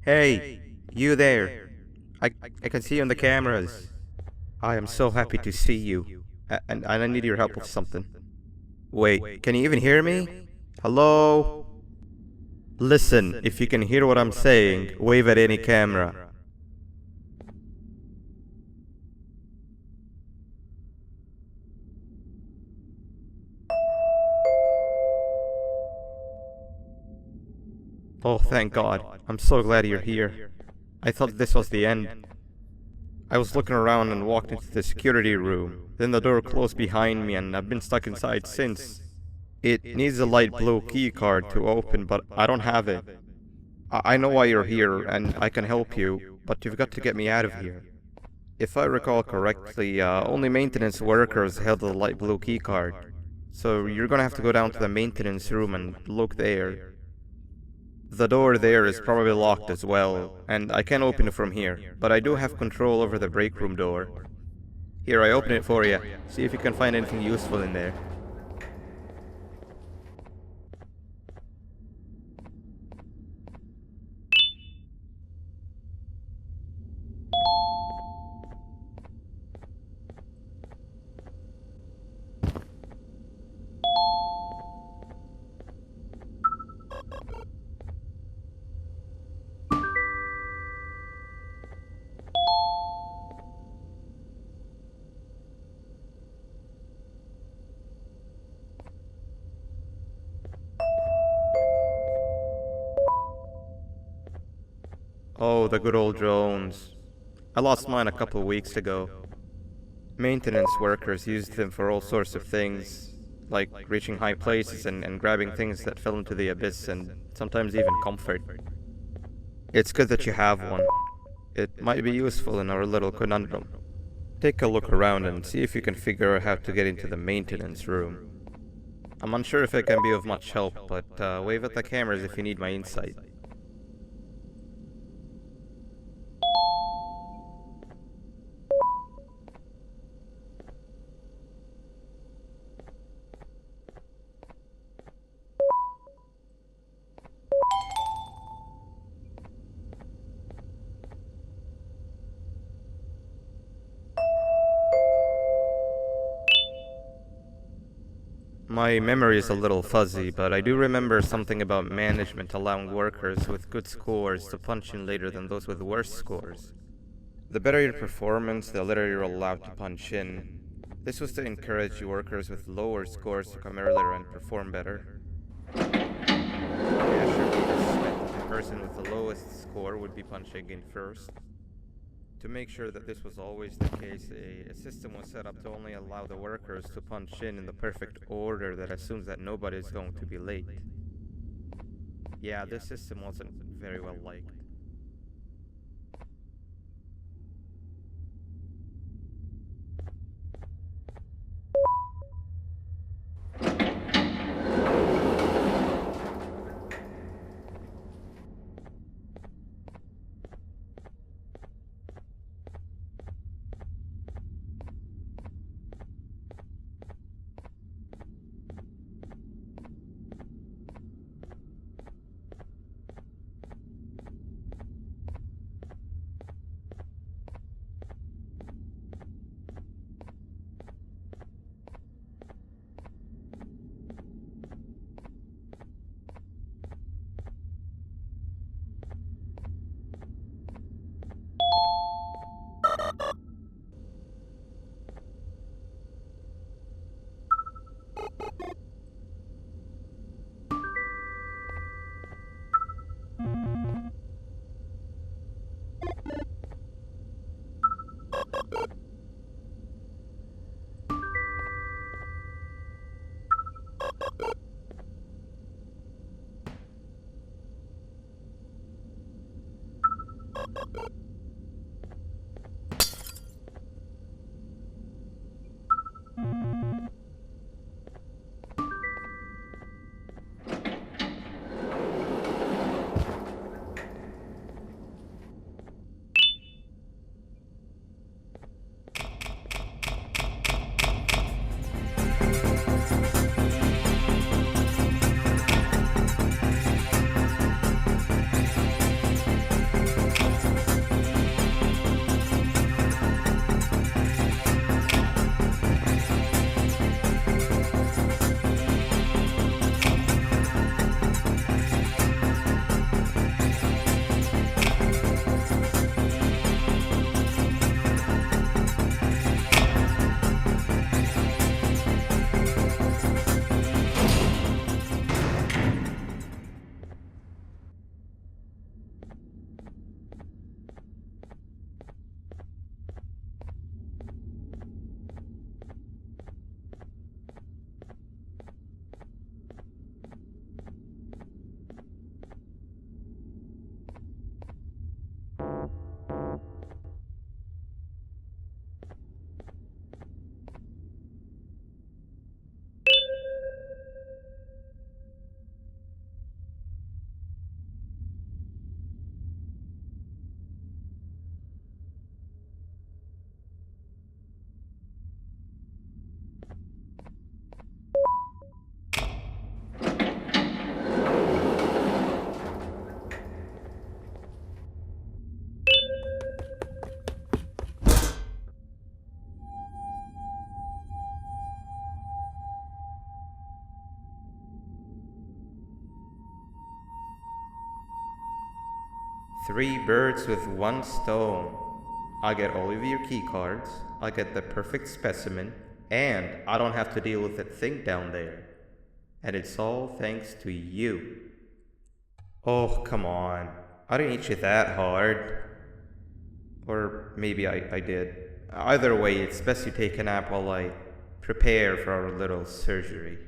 Hey, you there. I can see you on the cameras. I am so happy to see you. And I need your help with something. Wait, can you even hear me? Hello? Listen, if you can hear what I'm saying, wave at any camera. Oh, thank God. I'm so glad you're here. I thought this was the end. I was looking around and walked into the security room. Then the door closed behind me and I've been stuck inside since. It needs a light blue key card to open, but I don't have it. I know why you're here and I can help you, but you've got to get me out of here. If I recall correctly, only maintenance workers held the light blue key card. So you're gonna have to go down to the maintenance room and look there. The door there is probably locked as well, and I can't open it from here, but I do have control over the break room door. Here, I open it for you. See if you can find anything useful in there. Oh, the good old drones. I lost mine a couple of weeks ago. Maintenance workers used them for all sorts of things, like reaching high places and grabbing things that fell into the abyss and sometimes even comfort. It's good that you have one. It might be useful in our little conundrum. Take a look around and see if you can figure out how to get into the maintenance room. I'm unsure if it can be of much help, but wave at the cameras if you need my insight. My memory is a little fuzzy, but I do remember something about management allowing workers with good scores to punch in later than those with worse scores. The better your performance, the later you're allowed to punch in. This was to encourage workers with lower scores to come earlier and perform better. Yeah, sure, this meant that the person with the lowest score would be punching in first. To make sure that this was always the case, a system was set up to only allow the workers to punch in the perfect order that assumes that nobody is going to be late. Yeah, this system wasn't very well liked. Three birds with one stone. I get all of your key cards, I get the perfect specimen, and I don't have to deal with that thing down there. And it's all thanks to you. Oh, come on. I didn't hit you that hard. Or maybe I did. Either way, it's best you take a nap while I prepare for our little surgery.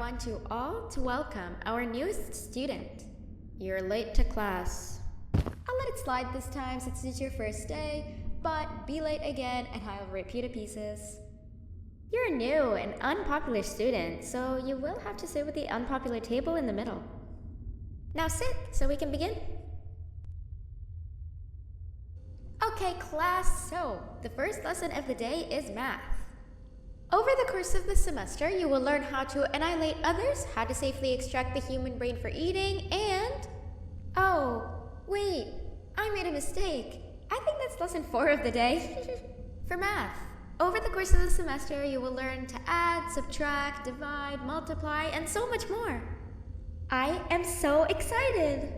want you all to welcome our newest student. You're late to class. I'll let it slide this time since it's your first day, but be late again and I'll rip you to pieces. You're a new and unpopular student, so you will have to sit with the unpopular table in the middle. Now sit so we can begin. Okay, class, so the first lesson of the day is math. Over the course of the semester, you will learn how to annihilate others, how to safely extract the human brain for eating, and... Oh, wait, I made a mistake. I think that's lesson 4 of the day. For math, over the course of the semester, you will learn to add, subtract, divide, multiply, and so much more. I am so excited!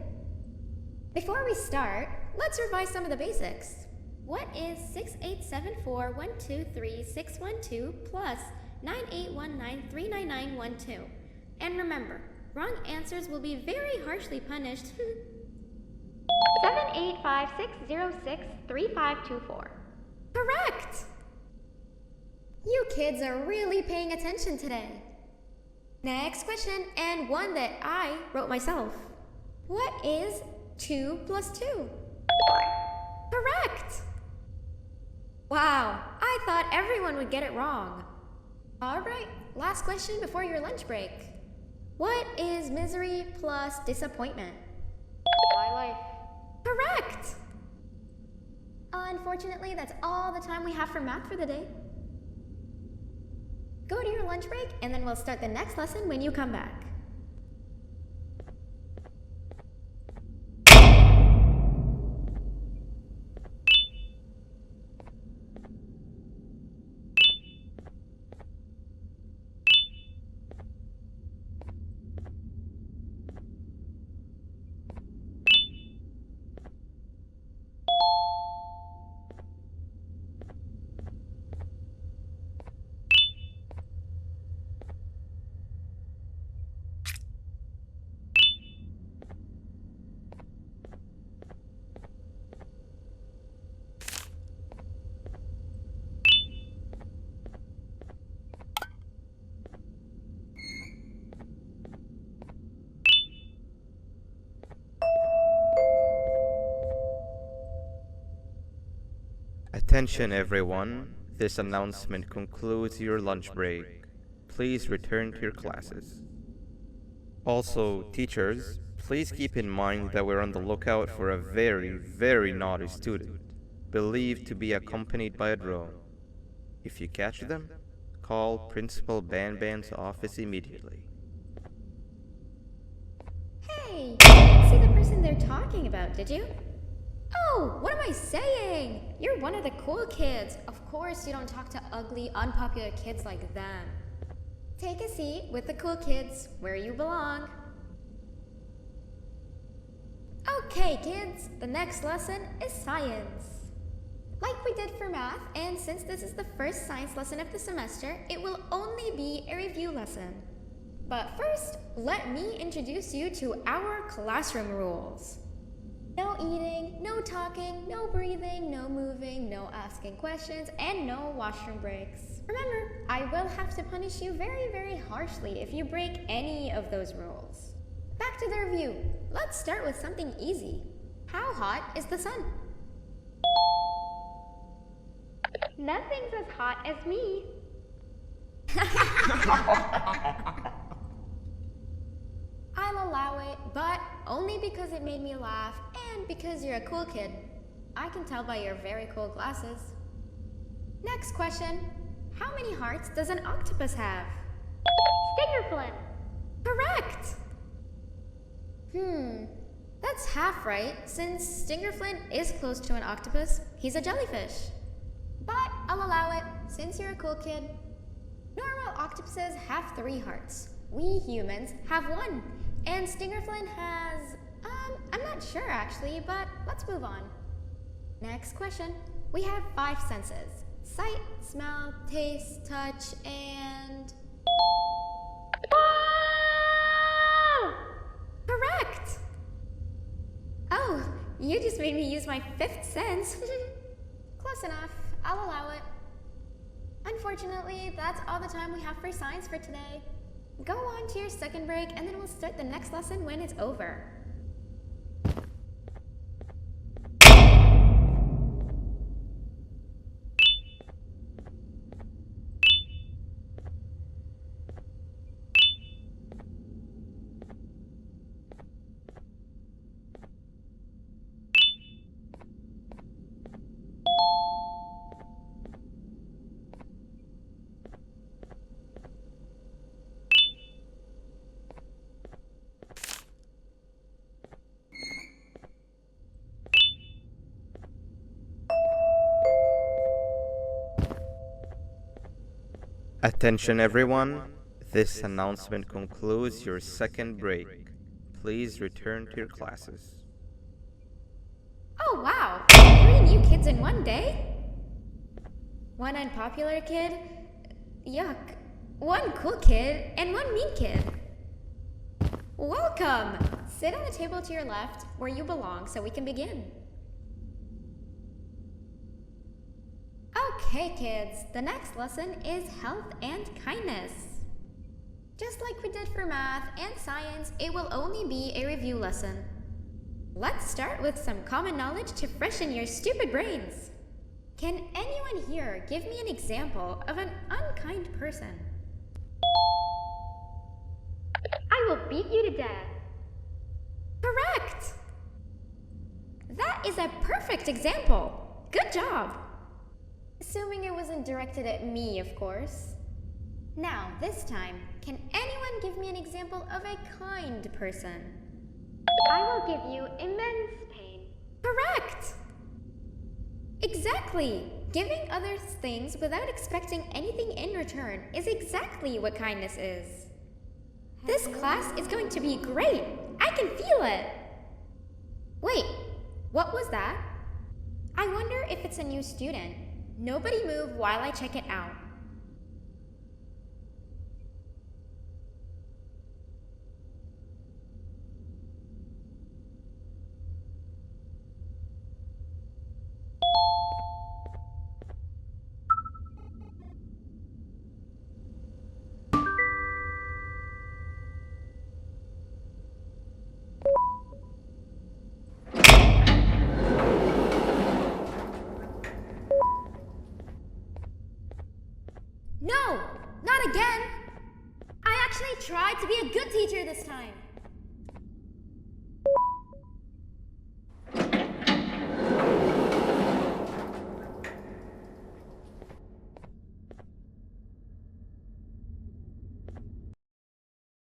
Before we start, let's revise some of the basics. What is 6874123612 plus 9819399912? And remember, wrong answers will be very harshly punished. 785-606-3524. Correct! You kids are really paying attention today. Next question, and one that I wrote myself. What is 2 plus 2? 4. Correct! Wow, I thought everyone would get it wrong. Alright, last question before your lunch break. What is misery plus disappointment? My life. Correct! Unfortunately, that's all the time we have for math for the day. Go to your lunch break, and then we'll start the next lesson when you come back. Attention everyone, this announcement concludes your lunch break. Please return to your classes. Also, teachers, please keep in mind that we're on the lookout for a very, very naughty student, believed to be accompanied by a drone. If you catch them, call Principal Banban's office immediately. Hey, you didn't see the person they're talking about, did you? Oh, what am I saying? You're one of the cool kids. Of course you don't talk to ugly, unpopular kids like them. Take a seat with the cool kids, where you belong. Okay, kids, the next lesson is science. Like we did for math, and since this is the first science lesson of the semester, it will only be a review lesson. But first, let me introduce you to our classroom rules. No eating, no talking, no breathing, no moving, no asking questions, and no washroom breaks. Remember, I will have to punish you very, very harshly if you break any of those rules. Back to the review. Let's start with something easy. How hot is the sun? Nothing's as hot as me. I'll allow it, but only because it made me laugh and because you're a cool kid. I can tell by your very cool glasses. Next question. How many hearts does an octopus have? Stingerflint. Correct! That's half right, since Stingerflint is close to an octopus. He's a jellyfish. But I'll allow it, since you're a cool kid. Normal octopuses have 3 hearts. We humans have 1. And Stingerflint has... I'm not sure actually, but let's move on. Next question. We have 5 senses. Sight, smell, taste, touch, and... Whoa! Correct! Oh, you just made me use my 5th sense. Close enough. I'll allow it. Unfortunately, that's all the time we have for science for today. Go on to your second break and then we'll start the next lesson when it's over. Attention everyone, this announcement concludes your second break. Please return to your classes. Oh wow! 3 new kids in one day? 1 unpopular kid? Yuck. 1 cool kid and 1 mean kid. Welcome! Sit on the table to your left where you belong so we can begin. Okay, kids, the next lesson is health and kindness. Just like we did for math and science, it will only be a review lesson. Let's start with some common knowledge to freshen your stupid brains. Can anyone here give me an example of an unkind person? I will beat you to death. Correct! That is a perfect example. Good job! Assuming it wasn't directed at me, of course. Now, this time, can anyone give me an example of a kind person? I will give you immense pain. Correct! Exactly! Giving others things without expecting anything in return is exactly what kindness is. This class is going to be great! I can feel it! Wait, what was that? I wonder if it's a new student. Nobody move while I check it out. No! Not again! I actually tried to be a good teacher this time.